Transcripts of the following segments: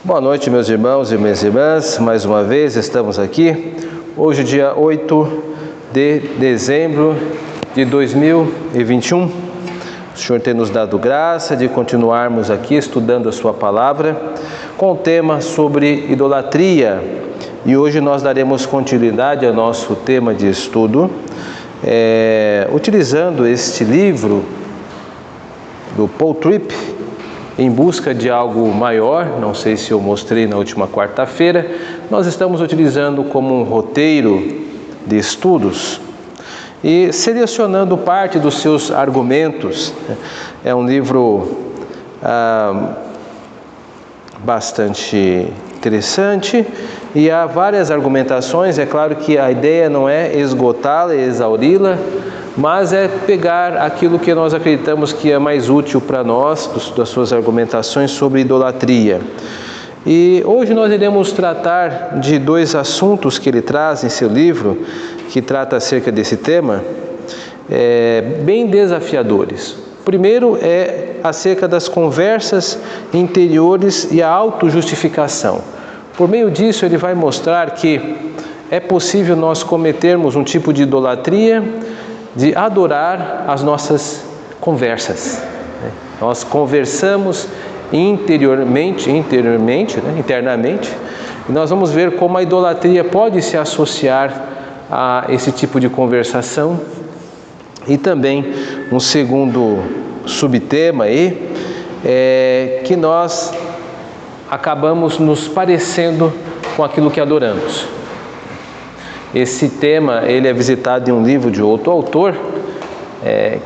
Boa noite, meus irmãos e minhas irmãs. Mais uma vez estamos aqui. Hoje, dia 8 de dezembro de 2021. O Senhor tem nos dado graça de continuarmos aqui estudando a sua palavra com o tema sobre idolatria. E hoje nós daremos continuidade ao nosso tema de estudo, utilizando este livro do Paul Tripp, Em Busca de Algo Maior. Não sei se eu mostrei na última quarta-feira. Nós estamos utilizando como um roteiro de estudos e selecionando parte dos seus argumentos. É um livro bastante interessante e há várias argumentações. É claro que a ideia não é esgotá-la, exauri-la, mas é pegar aquilo que nós acreditamos que é mais útil para nós, das suas argumentações sobre idolatria. E hoje nós iremos tratar de dois assuntos que ele traz em seu livro, que trata acerca desse tema, bem desafiadores. O primeiro é acerca das conversas interiores e a autojustificação. Por meio disso, ele vai mostrar que é possível nós cometermos um tipo de idolatria, de adorar as nossas conversas. Nós conversamos internamente, e nós vamos ver como a idolatria pode se associar a esse tipo de conversação. E também um segundo subtema aí é que nós acabamos nos parecendo com aquilo que adoramos. Esse tema ele é visitado em um livro de outro autor,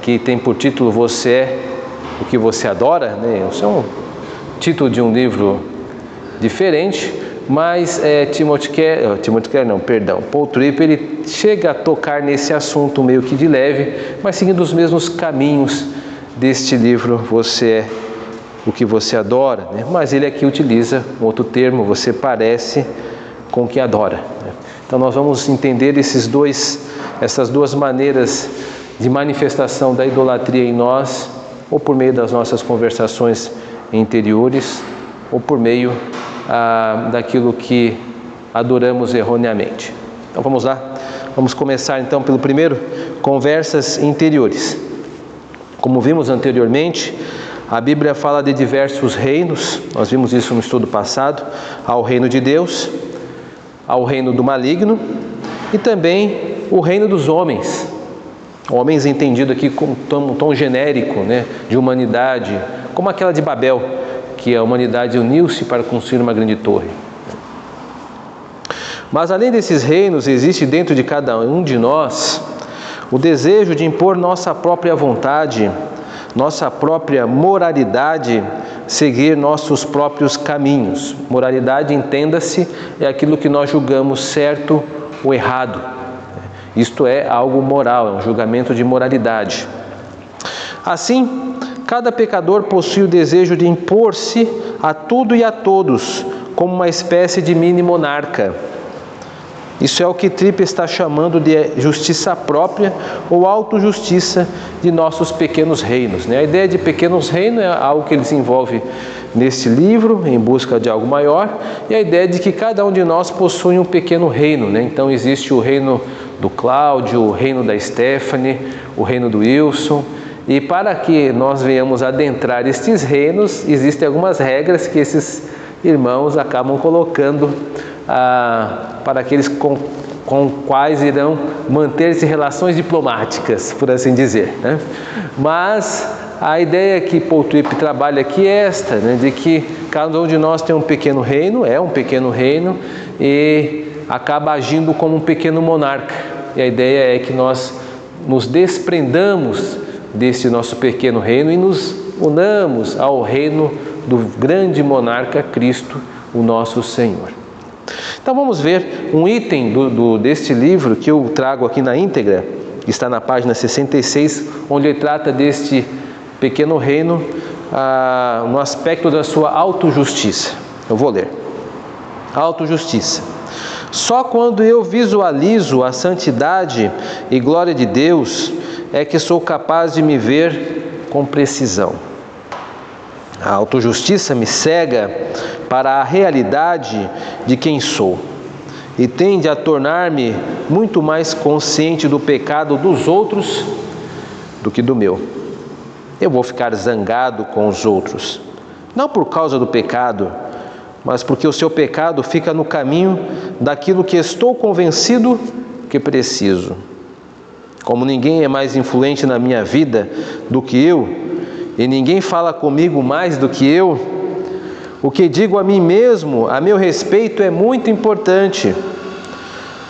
que tem por título Você é o que você adora, né? Esse é um título de um livro diferente, mas Paul Tripp ele chega a tocar nesse assunto meio que de leve, mas seguindo os mesmos caminhos deste livro Você é o que você adora, né? Mas ele aqui utiliza um outro termo, você parece com o que adora. Então nós vamos entender essas duas maneiras de manifestação da idolatria em nós, ou por meio das nossas conversações interiores, ou por meio daquilo que adoramos erroneamente. Então vamos lá, vamos começar então pelo primeiro, conversas interiores. Como vimos anteriormente, a Bíblia fala de diversos reinos, nós vimos isso no estudo passado, ao reino de Deus, ao reino do maligno e também o reino dos homens. Homens entendido aqui com um tom genérico, né, de humanidade, como aquela de Babel, que a humanidade uniu-se para construir uma grande torre. Mas além desses reinos, existe dentro de cada um de nós o desejo de impor nossa própria vontade, nossa própria moralidade, seguir nossos próprios caminhos. Moralidade, entenda-se, é aquilo que nós julgamos certo ou errado. Isto é algo moral, é um julgamento de moralidade. Assim, cada pecador possui o desejo de impor-se a tudo e a todos, como uma espécie de mini monarca. Isso é o que Tripp está chamando de justiça própria ou autojustiça de nossos pequenos reinos. A ideia de pequenos reinos é algo que ele desenvolve neste livro, Em Busca de Algo Maior, e a ideia de que cada um de nós possui um pequeno reino. Então existe o reino do Cláudio, o reino da Stephanie, o reino do Wilson, e para que nós venhamos adentrar estes reinos, existem algumas regras que esses irmãos acabam colocando para aqueles com quais irão manter-se relações diplomáticas, por assim dizer, né? Mas a ideia que Paul Tripp trabalha aqui é esta, né? De que cada um de nós tem um pequeno reino, e acaba agindo como um pequeno monarca. E a ideia é que nós nos desprendamos desse nosso pequeno reino e nos unamos ao reino do grande monarca Cristo, o nosso Senhor. Então vamos ver um item deste livro que eu trago aqui na íntegra, que está na página 66, onde ele trata deste pequeno reino no aspecto da sua autojustiça. Eu vou ler. Autojustiça. Só quando eu visualizo a santidade e glória de Deus é que sou capaz de me ver com precisão. A autojustiça me cega para a realidade de quem sou e tende a tornar-me muito mais consciente do pecado dos outros do que do meu. Eu vou ficar zangado com os outros, não por causa do pecado, mas porque o seu pecado fica no caminho daquilo que estou convencido que preciso. Como ninguém é mais influente na minha vida do que eu, e ninguém fala comigo mais do que eu, o que digo a mim mesmo, a meu respeito, é muito importante.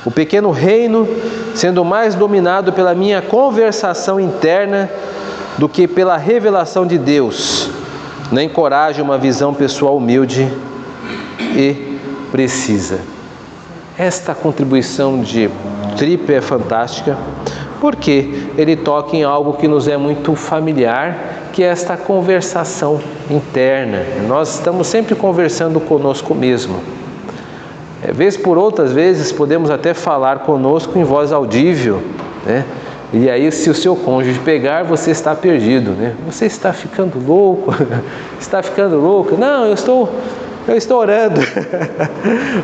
O pequeno reino sendo mais dominado pela minha conversação interna do que pela revelação de Deus, nem encoraja uma visão pessoal humilde e precisa. Esta contribuição de Tripper é fantástica, porque ele toca em algo que nos é muito familiar, que é esta conversação interna. Nós estamos sempre conversando conosco mesmo. Vez por outras vezes podemos até falar conosco em voz audível, né? E aí, se o seu cônjuge pegar, você está perdido, né? Você está ficando louco, está ficando louca. Não, eu estou orando,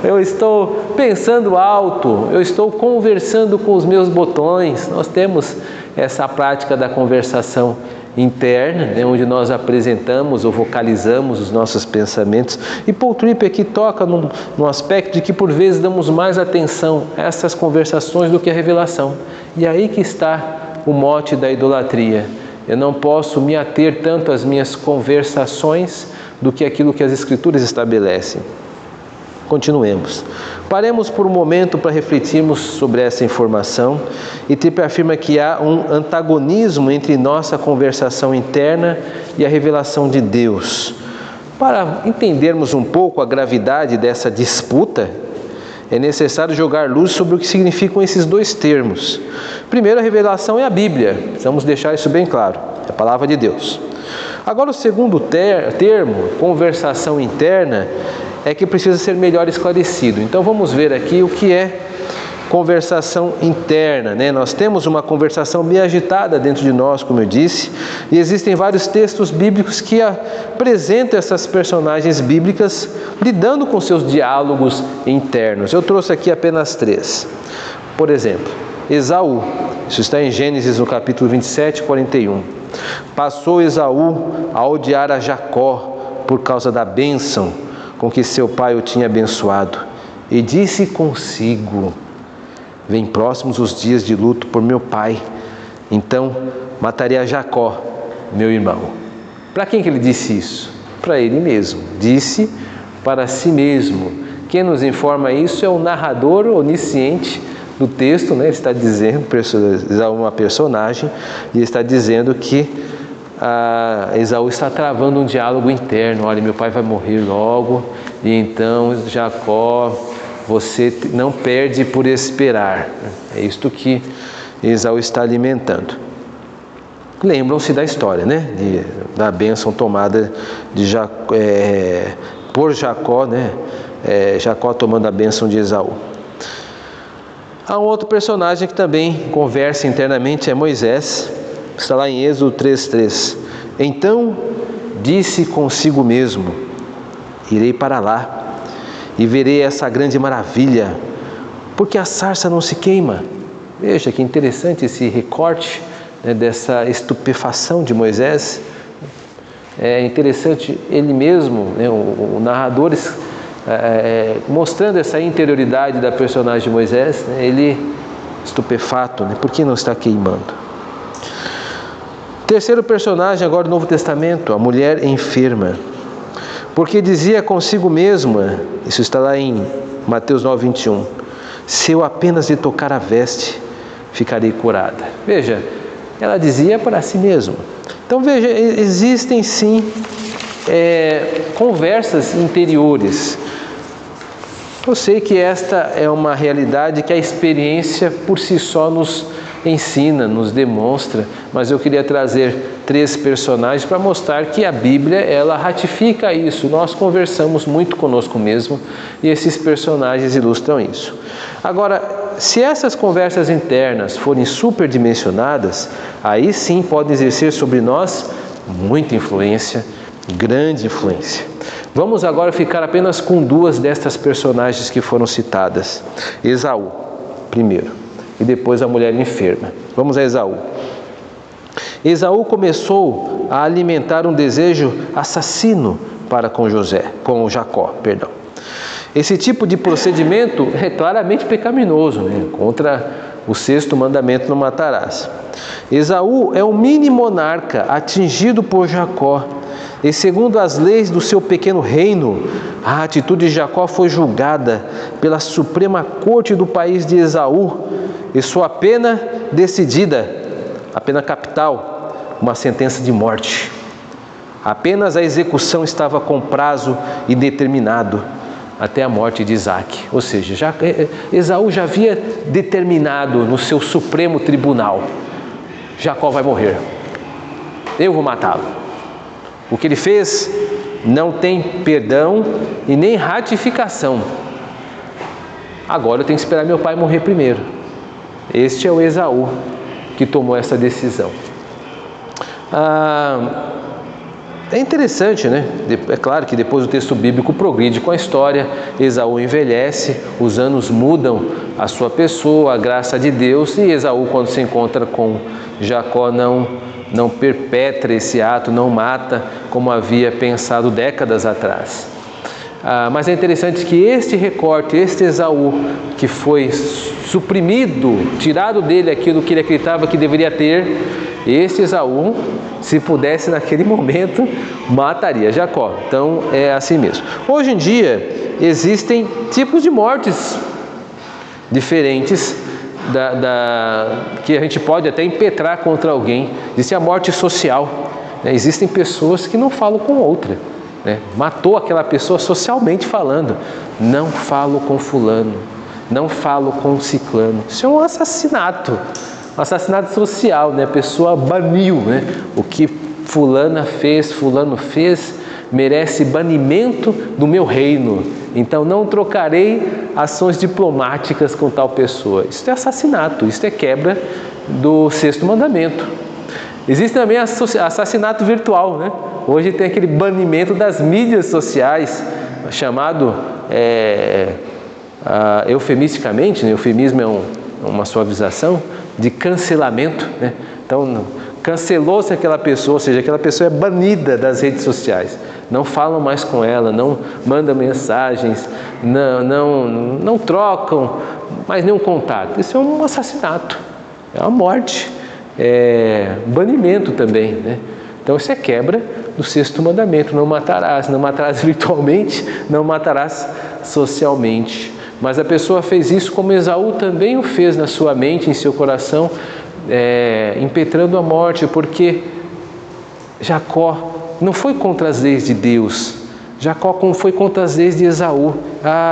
eu estou pensando alto, eu estou conversando com os meus botões. Nós temos essa prática da conversação interna, né, onde nós apresentamos ou vocalizamos os nossos pensamentos. E Paul Tripp aqui toca num aspecto de que por vezes damos mais atenção a essas conversações do que a revelação. E aí que está o mote da idolatria. Eu não posso me ater tanto às minhas conversações do que aquilo que as Escrituras estabelecem. Continuemos. Paremos por um momento para refletirmos sobre essa informação. E Tripp afirma que há um antagonismo entre nossa conversação interna e a revelação de Deus. Para entendermos um pouco a gravidade dessa disputa, é necessário jogar luz sobre o que significam esses dois termos. Primeiro, a revelação é a Bíblia. Precisamos deixar isso bem claro. É a palavra de Deus. Agora, o segundo termo, conversação interna, é que precisa ser melhor esclarecido. Então vamos ver aqui o que é conversação interna, né? Nós temos uma conversação bem agitada dentro de nós, como eu disse, e existem vários textos bíblicos que apresentam essas personagens bíblicas lidando com seus diálogos internos. Eu trouxe aqui apenas 3. Por exemplo, Esaú, isso está em Gênesis no capítulo 27, 41. Passou Esaú a odiar a Jacó por causa da bênção com que seu pai o tinha abençoado, e disse consigo: vem próximos os dias de luto por meu pai, então matarei a Jacó, meu irmão. Para quem que ele disse isso? Para ele mesmo. Disse para si mesmo. Quem nos informa isso é o narrador onisciente do texto, né? Ele está dizendo, uma personagem, e ele está dizendo que Esaú está travando um diálogo interno. Olha, meu pai vai morrer logo, e então Jacó, você não perde por esperar. É isto que Esaú está alimentando. Lembram-se da história, né? Da bênção tomada por Jacó, né? Jacó tomando a bênção de Esaú. Há um outro personagem que também conversa internamente, é Moisés. Está lá em Êxodo 3:3. Então disse consigo mesmo: irei para lá e verei essa grande maravilha, porque a sarça não se queima. Veja que interessante esse recorte, né, dessa estupefação de Moisés. É interessante ele mesmo, né, o narrador mostrando essa interioridade da personagem de Moisés, né, ele estupefato, né, por que não está queimando? Terceiro personagem agora do Novo Testamento, a mulher enferma. Porque dizia consigo mesma, isso está lá em Mateus 9:21, se eu apenas lhe tocar a veste, ficarei curada. Veja, ela dizia para si mesma. Então veja, existem sim conversas interiores. Eu sei que esta é uma realidade que a experiência por si só nos ensina, nos demonstra, mas eu queria trazer 3 personagens para mostrar que a Bíblia, ela ratifica isso. Nós conversamos muito conosco mesmo e esses personagens ilustram isso. Agora, se essas conversas internas forem superdimensionadas, aí sim podem exercer sobre nós muita influência grande influência. Vamos agora ficar apenas com duas destas personagens que foram citadas. Esaú, primeiro, e depois a mulher enferma. Vamos a Esaú. Esaú começou a alimentar um desejo assassino para com Jacó. Esse tipo de procedimento é claramente pecaminoso, contra o 6º mandamento: não matarás. Esaú é o mini monarca atingido por Jacó, e segundo as leis do seu pequeno reino, a atitude de Jacó foi julgada pela Suprema Corte do país de Esaú, e sua pena decidida, a pena capital, uma sentença de morte. Apenas a execução estava com prazo indeterminado até a morte de Isaque. Ou seja, Esaú já havia determinado no seu supremo tribunal: Jacó vai morrer, eu vou matá-lo. O que ele fez não tem perdão e nem ratificação. Agora eu tenho que esperar meu pai morrer primeiro. Este é o Esaú que tomou essa decisão. É interessante, É claro que depois o texto bíblico progride com a história. Esaú envelhece, os anos mudam a sua pessoa, a graça de Deus, e Esaú, quando se encontra com Jacó, não perpetra esse ato, não mata como havia pensado décadas atrás. Mas é interessante que este recorte, este Esaú, que foi suprimido, tirado dele aquilo que ele acreditava que deveria ter, este Esaú, se pudesse naquele momento, mataria Jacó. Então é assim mesmo. Hoje em dia existem tipos de mortes diferentes que a gente pode até impetrar contra alguém. Existe a morte social, Existem pessoas que não falam com outra, Matou aquela pessoa socialmente falando. Não falo com fulano, não falo com ciclano. Isso é um assassinato social, A pessoa baniu, O que fulano fez merece banimento do meu reino. Então não trocarei ações diplomáticas com tal pessoa. Isso é assassinato, isso é quebra do 6º mandamento. Existe também assassinato virtual, Hoje tem aquele banimento das mídias sociais, chamado eufemisticamente, eufemismo é uma suavização, de cancelamento, Então, cancelou-se aquela pessoa, ou seja, aquela pessoa é banida das redes sociais. Não falam mais com ela, não mandam mensagens, não trocam mais nenhum contato. Isso é um assassinato, é uma morte, é banimento também, Então, isso é quebra do 6º mandamento: não matarás virtualmente, não matarás socialmente. Mas a pessoa fez isso como Esaú também o fez na sua mente, em seu coração, impetrando a morte, porque Jacó não foi contra as leis de Deus, Jacó foi contra as leis de Esaú.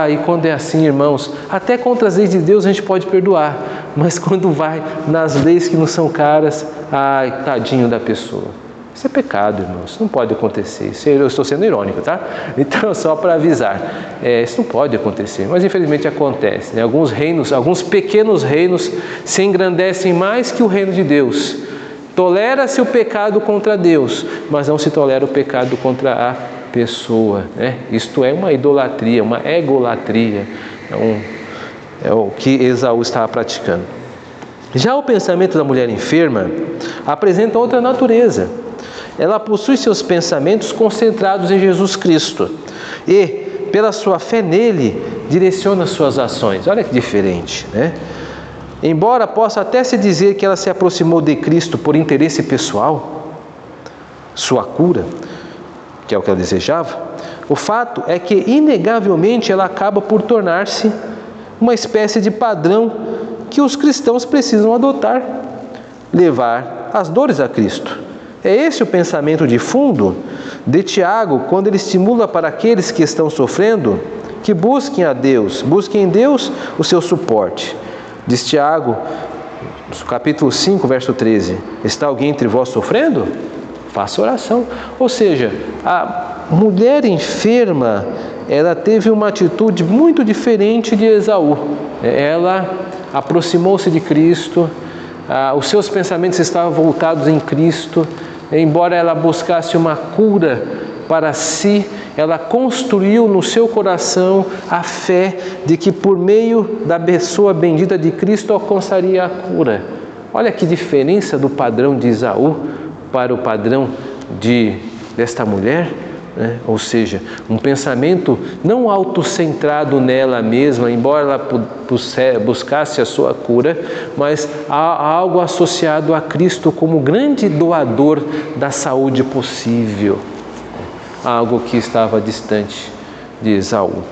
E quando é assim, irmãos, até contra as leis de Deus a gente pode perdoar, mas quando vai nas leis que não são caras, tadinho da pessoa. Isso é pecado, irmãos, isso não pode acontecer. Eu estou sendo irônico, tá? Então, só para avisar, isso não pode acontecer, mas infelizmente acontece, Alguns reinos, alguns pequenos reinos se engrandecem mais que o reino de Deus. Tolera-se o pecado contra Deus, mas não se tolera o pecado contra a pessoa, Isto é uma idolatria, uma egolatria, é o que Esaú estava praticando. Já o pensamento da mulher enferma apresenta outra natureza. Ela possui seus pensamentos concentrados em Jesus Cristo e, pela sua fé nele, direciona suas ações. Olha que diferente, Embora possa até se dizer que ela se aproximou de Cristo por interesse pessoal, sua cura, que é o que ela desejava, o fato é que, inegavelmente, ela acaba por tornar-se uma espécie de padrão que os cristãos precisam adotar: levar as dores a Cristo. É esse o pensamento de fundo de Tiago, quando ele estimula para aqueles que estão sofrendo que busquem a Deus, busquem em Deus o seu suporte. Diz Tiago, capítulo 5, verso 13: está alguém entre vós sofrendo? Faça oração. Ou seja, a mulher enferma, ela teve uma atitude muito diferente de Esaú. Ela aproximou-se de Cristo, os seus pensamentos estavam voltados em Cristo. Embora ela buscasse uma cura para si, ela construiu no seu coração a fé de que por meio da pessoa bendita de Cristo alcançaria a cura. Olha que diferença do padrão de Esaú para o padrão desta mulher. Ou seja, um pensamento não autocentrado nela mesma, embora ela buscasse a sua cura, mas algo associado a Cristo como grande doador da saúde possível, algo que estava distante de Esaú.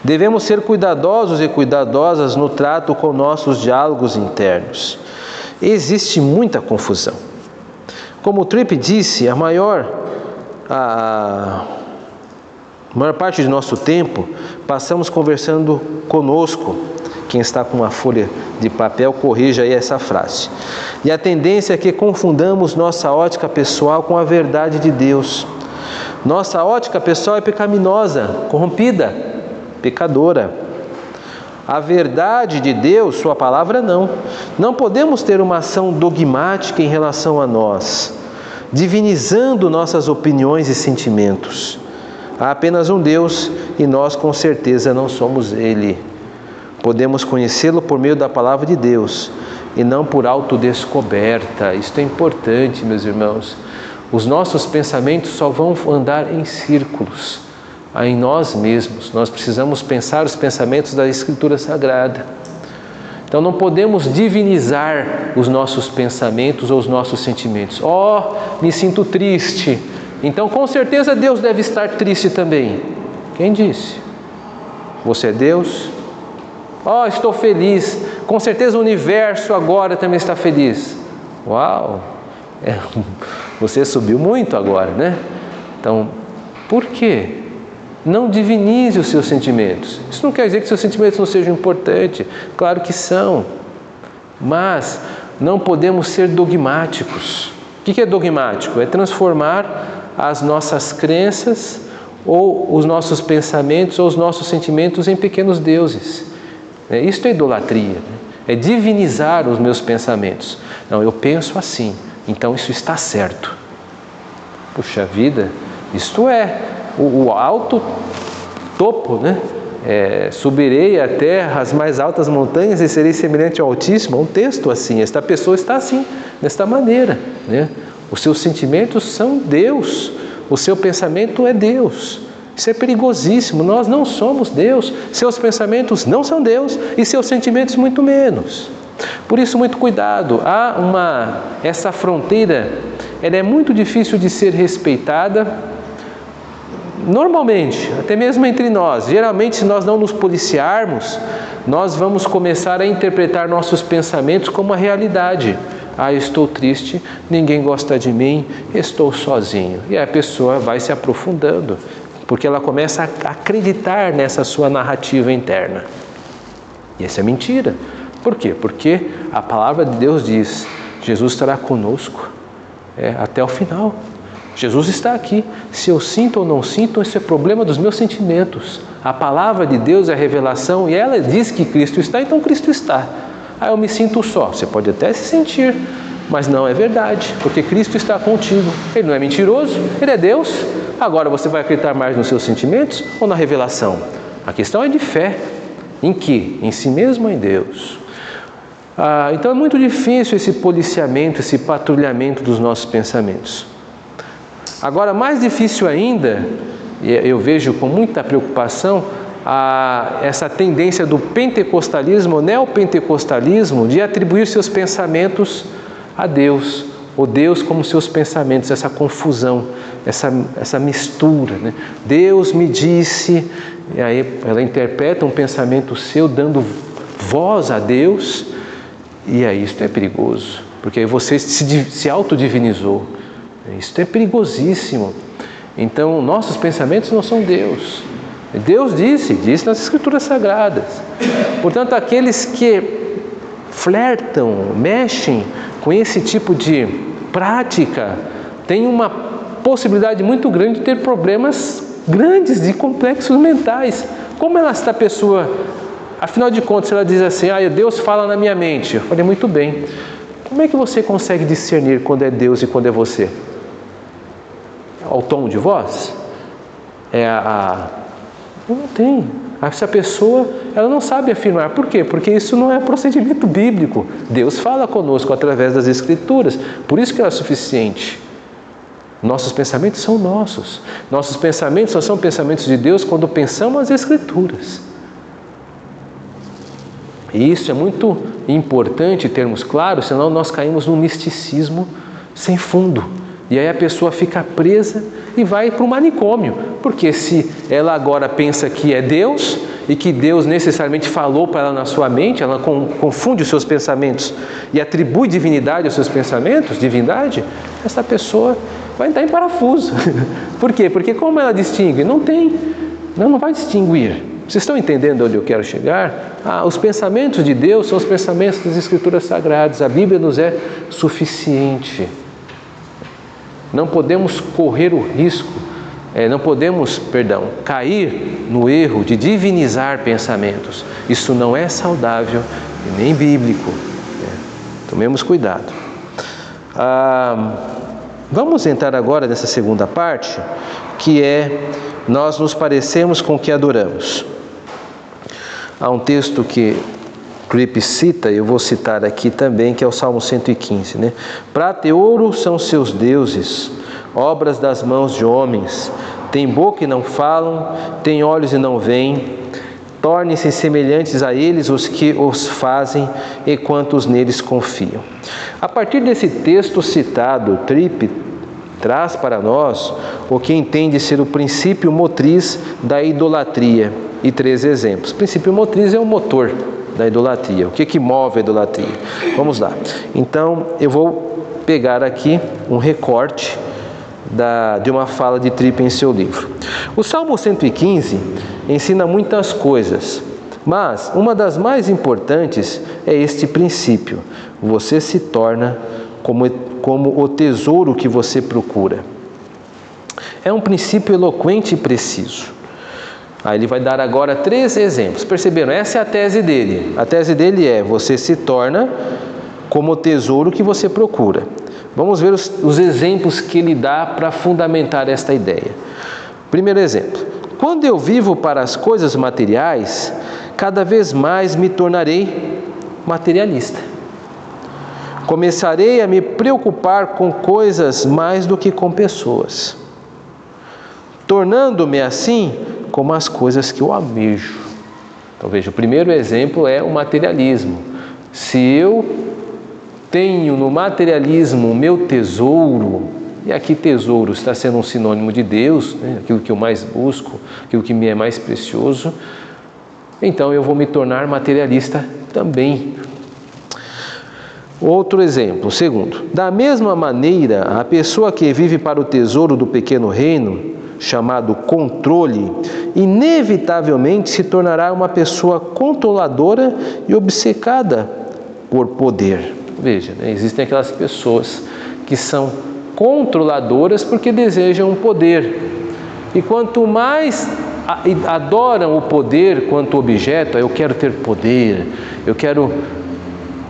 Devemos ser cuidadosos e cuidadosas no trato com nossos diálogos internos. Existe muita confusão. Como o Tripp disse, a maior parte do nosso tempo passamos conversando conosco. Quem está com uma folha de papel, corrija aí essa frase. E a tendência é que confundamos nossa ótica pessoal com a verdade de Deus. Nossa ótica pessoal é pecaminosa, corrompida, pecadora. A verdade de Deus, sua palavra, não. Não podemos ter uma ação dogmática em relação a nós, divinizando nossas opiniões e sentimentos. Há apenas um Deus e nós com certeza não somos Ele. Podemos conhecê-lo por meio da palavra de Deus e não por autodescoberta. Isto é importante, meus irmãos. Os nossos pensamentos só vão andar em círculos, em nós mesmos. Nós precisamos pensar os pensamentos da Escritura Sagrada. Então não podemos divinizar os nossos pensamentos ou os nossos sentimentos. Me sinto triste. Então com certeza Deus deve estar triste também. Quem disse? Você é Deus? Estou feliz. Com certeza o universo agora também está feliz. Uau! Você subiu muito agora, né? Então, por quê? Não divinize os seus sentimentos. Isso não quer dizer que seus sentimentos não sejam importantes. Claro que são. Mas não podemos ser dogmáticos. O que é dogmático? É transformar as nossas crenças ou os nossos pensamentos ou os nossos sentimentos em pequenos deuses. Isso é idolatria. É divinizar os meus pensamentos. Não, eu penso assim, então isso está certo. Puxa vida, isto é o alto topo, né? Subirei até as mais altas montanhas e serei semelhante ao Altíssimo. Um texto assim, esta pessoa está assim, desta maneira, né? Os seus sentimentos são Deus, o seu pensamento é Deus. Isso é perigosíssimo, nós não somos Deus, seus pensamentos não são Deus e seus sentimentos muito menos. Por isso, muito cuidado, essa fronteira, ela é muito difícil de ser respeitada. Normalmente, até mesmo entre nós, geralmente se nós não nos policiarmos, nós vamos começar a interpretar nossos pensamentos como a realidade. Eu estou triste, ninguém gosta de mim, estou sozinho. E a pessoa vai se aprofundando, porque ela começa a acreditar nessa sua narrativa interna. E essa é mentira. Por quê? Porque a palavra de Deus diz, Jesus estará conosco até o final. Jesus está aqui. Se eu sinto ou não sinto, esse é problema dos meus sentimentos. A palavra de Deus é a revelação e ela diz que Cristo está, então Cristo está. Eu me sinto só. Você pode até se sentir, mas não é verdade, porque Cristo está contigo. Ele não é mentiroso, Ele é Deus. Agora você vai acreditar mais nos seus sentimentos ou na revelação? A questão é de fé. Em que? Em si mesmo ou em Deus? Então é muito difícil esse policiamento, esse patrulhamento dos nossos pensamentos. Agora, mais difícil ainda, e eu vejo com muita preocupação, essa tendência do pentecostalismo, o neopentecostalismo, de atribuir seus pensamentos a Deus, ou Deus como seus pensamentos, essa confusão, essa mistura, né? Deus me disse, e aí ela interpreta um pensamento seu dando voz a Deus, e aí isso é perigoso, porque aí você se autodivinizou. Isso é perigosíssimo. Então, nossos pensamentos não são Deus. Deus disse nas Escrituras Sagradas. Portanto, aqueles que flertam, mexem com esse tipo de prática, têm uma possibilidade muito grande de ter problemas grandes de complexos mentais. Como esta pessoa, afinal de contas, ela diz assim, Deus fala na minha mente. Eu falei, muito bem. Como é que você consegue discernir quando é Deus e quando é você? ao tom de voz? Não tem. Essa pessoa, ela não sabe afirmar. Por quê? Porque isso não é procedimento bíblico. Deus fala conosco através das Escrituras. Por isso que ela é suficiente. Nossos pensamentos são nossos. Nossos pensamentos só são pensamentos de Deus quando pensamos as Escrituras. E isso é muito importante termos claro, senão nós caímos num misticismo sem fundo. E aí a pessoa fica presa e vai para o manicômio. Porque se ela agora pensa que é Deus e que Deus necessariamente falou para ela na sua mente, ela confunde os seus pensamentos e atribui divindade aos seus pensamentos, divindade, essa pessoa vai entrar em parafuso. Por quê? Porque como ela distingue? Não vai distinguir. Vocês estão entendendo onde eu quero chegar? Os pensamentos de Deus são os pensamentos das Escrituras Sagradas. A Bíblia nos é suficiente. Não podemos correr o risco, cair no erro de divinizar pensamentos. Isso não é saudável e nem bíblico. Tomemos cuidado. Vamos entrar agora nessa segunda parte, que é nós nos parecemos com o que adoramos. Há um texto que Cripe cita, eu vou citar aqui também, que é o Salmo 115, né? Prata e ouro são seus deuses, obras das mãos de homens. Tem boca e não falam, tem olhos e não veem. Tornem-se semelhantes a eles os que os fazem e quantos neles confiam. A partir desse texto citado, Cripe traz para nós o que entende ser o princípio motriz da idolatria e 3 exemplos. O princípio motriz é o motor da idolatria. O que move a idolatria? Vamos lá. Então, eu vou pegar aqui um recorte de uma fala de Cripe em seu livro. O Salmo 115 ensina muitas coisas, mas uma das mais importantes é este princípio. Você se torna como o tesouro que você procura. É um princípio eloquente e preciso. Aí ele vai dar agora 3 exemplos. Perceberam? Essa é a tese dele. A tese dele é: você se torna como o tesouro que você procura. Vamos ver os exemplos que ele dá para fundamentar esta ideia. Primeiro exemplo: quando eu vivo para as coisas materiais, cada vez mais me tornarei materialista. Começarei a me preocupar com coisas mais do que com pessoas, tornando-me assim como as coisas que eu almejo. Então veja, o primeiro exemplo é o materialismo. Se eu tenho no materialismo o meu tesouro, e aqui tesouro está sendo um sinônimo de Deus, né? Aquilo que eu mais busco, aquilo que me é mais precioso, então eu vou me tornar materialista também. Outro exemplo, segundo: da mesma maneira, a pessoa que vive para o tesouro do pequeno reino, chamado controle, inevitavelmente se tornará uma pessoa controladora e obcecada por poder. Veja, né? Existem aquelas pessoas que são controladoras porque desejam poder. E quanto mais adoram o poder quanto objeto, eu quero ter poder, eu quero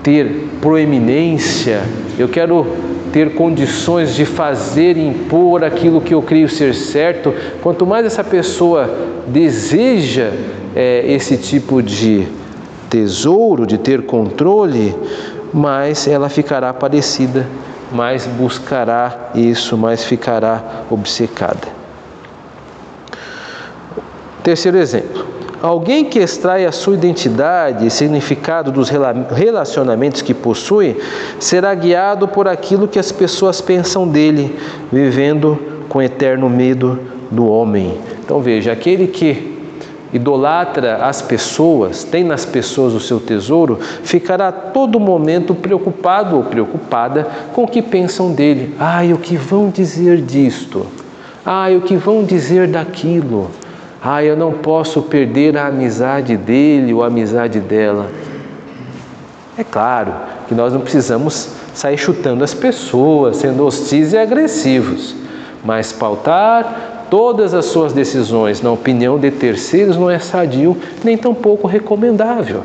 ter proeminência, eu quero ter condições de fazer e impor aquilo que eu creio ser certo. Quanto mais essa pessoa deseja esse tipo de tesouro, de ter controle, mais ela ficará parecida, mais buscará isso, mais ficará obcecada. Terceiro exemplo: alguém que extrai a sua identidade e significado dos relacionamentos que possui, será guiado por aquilo que as pessoas pensam dele, vivendo com eterno medo do homem. Então veja, aquele que idolatra as pessoas, tem nas pessoas o seu tesouro, ficará a todo momento preocupado ou preocupada com o que pensam dele. O que vão dizer disto? O que vão dizer daquilo? Eu não posso perder a amizade dele ou a amizade dela. É claro que nós não precisamos sair chutando as pessoas, sendo hostis e agressivos, mas pautar todas as suas decisões na opinião de terceiros não é sadio, nem tampouco recomendável.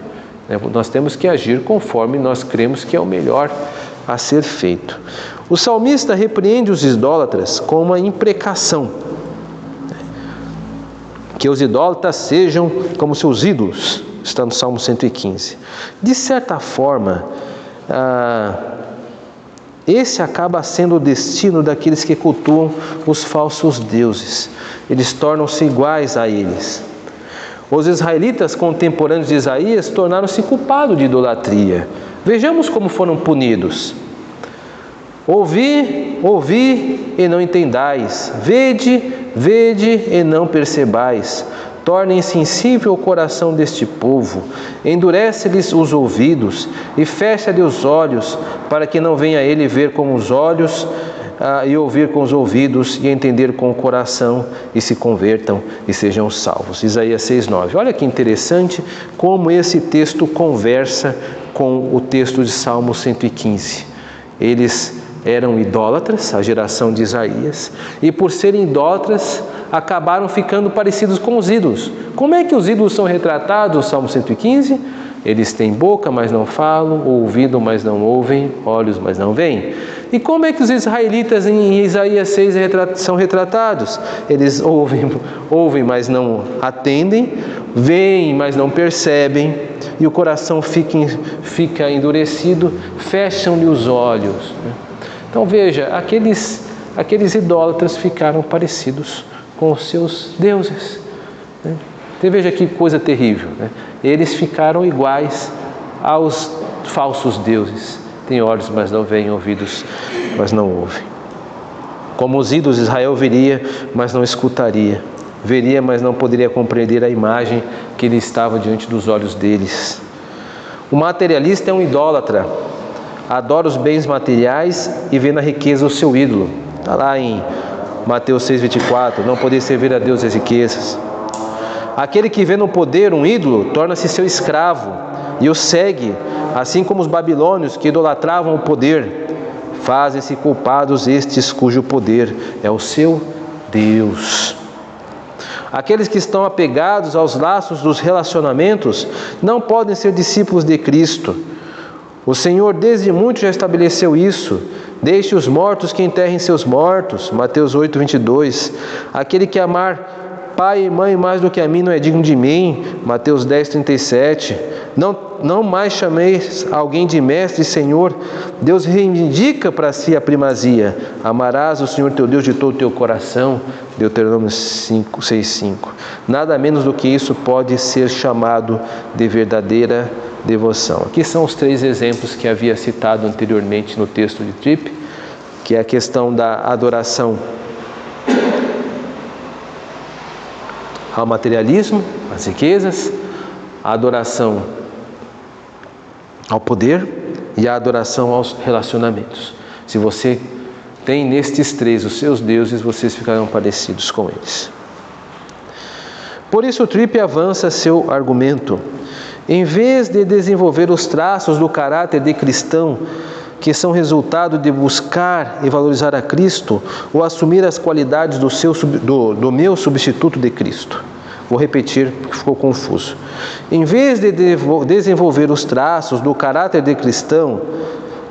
Nós temos que agir conforme nós cremos que é o melhor a ser feito. O salmista repreende os idólatras com uma imprecação, que os idólatras sejam como seus ídolos, está no Salmo 115. De certa forma, esse acaba sendo o destino daqueles que cultuam os falsos deuses. Eles tornam-se iguais a eles. Os israelitas contemporâneos de Isaías tornaram-se culpados de idolatria. Vejamos como foram punidos. Ouvi, ouvi e não entendais. Vede, vede e não percebais. Torna insensível o coração deste povo, endurece-lhes os ouvidos e fecha-lhe os olhos, para que não venha ele ver com os olhos e ouvir com os ouvidos e entender com o coração e se convertam e sejam salvos. Isaías 6:9. Olha que interessante como esse texto conversa com o texto de Salmo 115. Eles eram idólatras, a geração de Isaías, e por serem idólatras, acabaram ficando parecidos com os ídolos. Como é que os ídolos são retratados no Salmo 115? Eles têm boca, mas não falam, ouvido, mas não ouvem, olhos, mas não veem. E como é que os israelitas em Isaías 6 são retratados? Eles ouvem, mas não atendem, veem, mas não percebem, e o coração fica endurecido, fecham-lhe os olhos. Então veja, aqueles idólatras ficaram parecidos com os seus deuses. Então veja que coisa terrível. Eles ficaram iguais aos falsos deuses. Tem olhos, mas não veem, ouvidos, mas não ouvem. Como os ídolos, Israel veria, mas não escutaria. Veria, mas não poderia compreender a imagem que lhe estava diante dos olhos deles. O materialista é um idólatra. Adora os bens materiais e vê na riqueza o seu ídolo. Está lá em Mateus 6:24, não poder servir a Deus e as riquezas. Aquele que vê no poder um ídolo torna-se seu escravo e o segue, assim como os babilônios que idolatravam o poder. Fazem-se culpados estes cujo poder é o seu Deus. Aqueles que estão apegados aos laços dos relacionamentos não podem ser discípulos de Cristo. O Senhor desde muito já estabeleceu isso. Deixe os mortos que enterrem seus mortos. Mateus 8:22. Aquele que amar pai e mãe mais do que a mim não é digno de mim. Mateus 10:37. Não mais chameis alguém de mestre e Senhor. Deus reivindica para si a primazia. Amarás o Senhor teu Deus de todo o teu coração. Deuteronômio 6:5. Nada menos do que isso pode ser chamado de verdadeira devoção. Aqui são os 3 exemplos que havia citado anteriormente no texto de Tripp, que é a questão da adoração ao materialismo, às riquezas, a adoração ao poder e a adoração aos relacionamentos. Se você tem nestes 3 os seus deuses, vocês ficarão parecidos com eles. Por isso, Tripp avança seu argumento. Em vez de desenvolver os traços do caráter de cristão, que são resultado de buscar e valorizar a Cristo, ou assumir as qualidades do meu substituto de Cristo. Vou repetir, porque ficou confuso. Em vez de desenvolver os traços do caráter de cristão,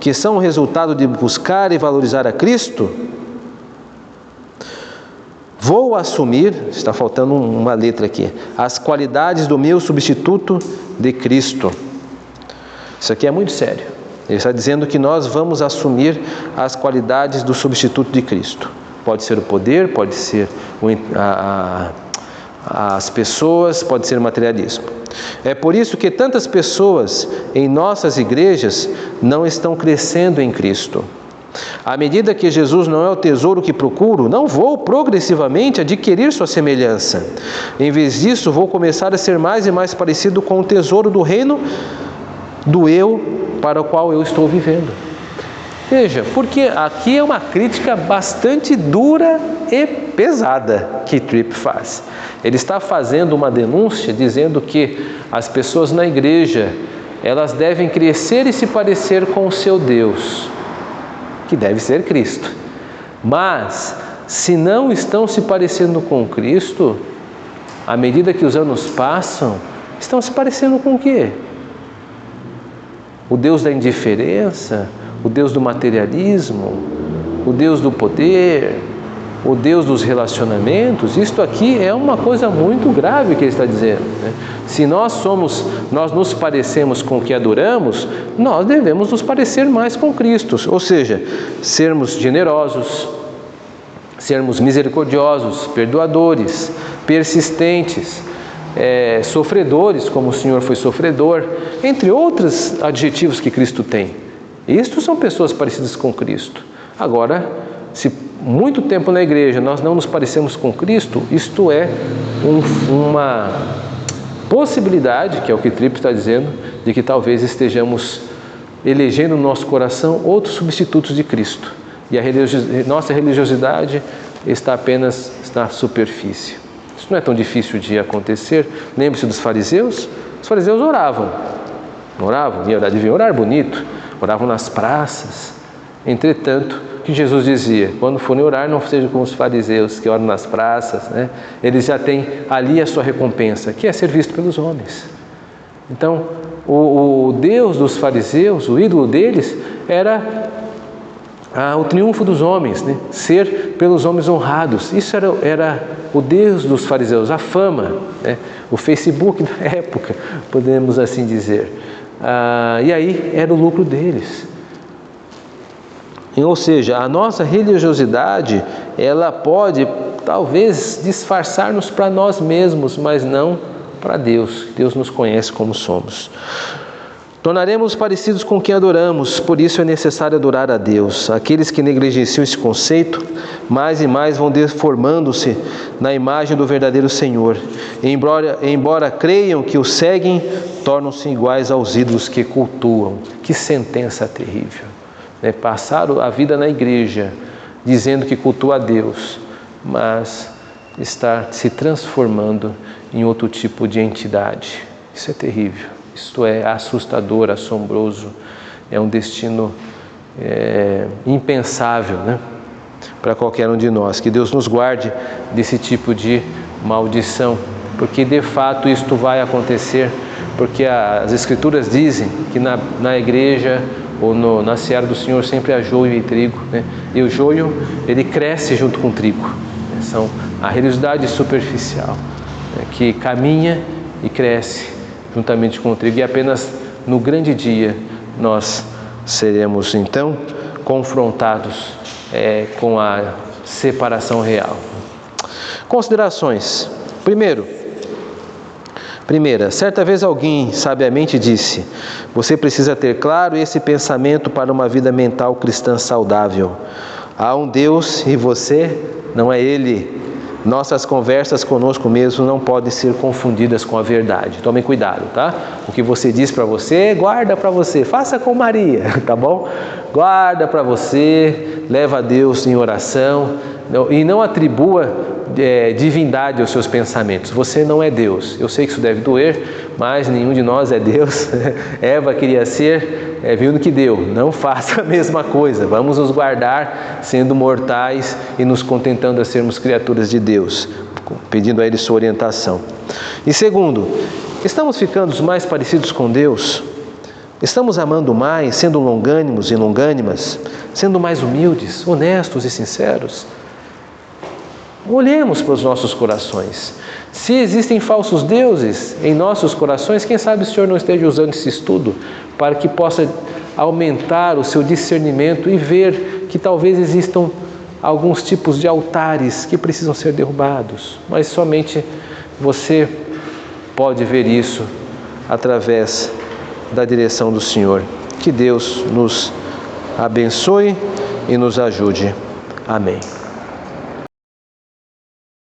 que são resultado de buscar e valorizar a Cristo, vou assumir, está faltando uma letra aqui, as qualidades do meu substituto de Cristo. Isso aqui é muito sério. Ele está dizendo que nós vamos assumir as qualidades do substituto de Cristo. Pode ser o poder, pode ser as pessoas, pode ser o materialismo. É por isso que tantas pessoas em nossas igrejas não estão crescendo em Cristo. À medida que Jesus não é o tesouro que procuro, não vou progressivamente adquirir sua semelhança. Em vez disso, vou começar a ser mais e mais parecido com o tesouro do reino do eu para o qual eu estou vivendo. Veja, porque aqui é uma crítica bastante dura e pesada que Tripp faz. Ele está fazendo uma denúncia dizendo que as pessoas na igreja, elas devem crescer e se parecer com o seu Deus, que deve ser Cristo. Mas, se não estão se parecendo com Cristo, à medida que os anos passam, estão se parecendo com o quê? O Deus da indiferença? o Deus do materialismo, o Deus do poder, o Deus dos relacionamentos. Isto aqui é uma coisa muito grave que ele está dizendo, né? Se nós nos parecemos com o que adoramos, nós devemos nos parecer mais com Cristo, ou seja, sermos generosos, sermos misericordiosos, perdoadores, persistentes, sofredores, como o Senhor foi sofredor, entre outros adjetivos que Cristo tem. Isto são pessoas parecidas com Cristo. Agora, se muito tempo na igreja nós não nos parecemos com Cristo, isto é uma possibilidade, que é o que Tripp está dizendo, de que talvez estejamos elegendo no nosso coração outros substitutos de Cristo. E nossa religiosidade está apenas na superfície. Isso não é tão difícil de acontecer. Lembre-se dos fariseus. Os fariseus oravam, deviam orar bonito, oravam nas praças. Entretanto, o que Jesus dizia? Quando forem orar, não sejam como os fariseus que oram nas praças, né? Eles já têm ali a sua recompensa, que é ser visto pelos homens. Então, o Deus dos fariseus, o ídolo deles, era o triunfo dos homens, né? Ser pelos homens honrados. Isso era o Deus dos fariseus, a fama, né? O Facebook da época, podemos assim dizer. E aí era o lucro deles. Ou seja, a nossa religiosidade, ela pode talvez disfarçar-nos para nós mesmos, mas não para Deus. Deus nos conhece como somos. Tornaremos parecidos com quem adoramos, por isso é necessário adorar a Deus. Aqueles que negligenciam esse conceito, mais e mais vão deformando-se na imagem do verdadeiro Senhor. Embora creiam que o seguem, tornam-se iguais aos ídolos que cultuam. Que sentença terrível! Passar a vida na igreja dizendo que cultua a Deus, mas estar se transformando em outro tipo de entidade. Isso é terrível, isto é assustador, assombroso, é um destino impensável, né? Para qualquer um de nós. Que Deus nos guarde desse tipo de maldição, porque de fato isto vai acontecer, porque as Escrituras dizem que na igreja ou na seara do Senhor sempre há joio e trigo, né? E o joio, ele cresce junto com o trigo, né? São a religiosidade superficial, né? Que caminha e cresce juntamente com o trigo, e apenas no grande dia nós seremos então confrontados com a separação real. Considerações. Primeira, certa vez alguém sabiamente disse: você precisa ter claro esse pensamento para uma vida mental cristã saudável. Há um Deus e você não é Ele. Nossas conversas conosco mesmo não podem ser confundidas com a verdade. Tomem cuidado, tá? O que você diz para você, guarda para você. Faça com Maria, tá bom? Guarda para você, leva a Deus em oração e não atribua divindade aos seus pensamentos. Você não é Deus. Eu sei que isso deve doer, mas nenhum de nós é Deus. Eva queria ser, viu no que deu. Não faça a mesma coisa. Vamos nos guardar sendo mortais e nos contentando a sermos criaturas de Deus, pedindo a Ele sua orientação. E segundo, estamos ficando mais parecidos com Deus? Estamos amando mais, sendo longânimos e longânimas, sendo mais humildes, honestos e sinceros? Olhemos para os nossos corações. Se existem falsos deuses em nossos corações, quem sabe o Senhor não esteja usando esse estudo para que possa aumentar o seu discernimento e ver que talvez existam alguns tipos de altares que precisam ser derrubados. Mas somente você pode ver isso através da direção do Senhor. Que Deus nos abençoe e nos ajude. Amém.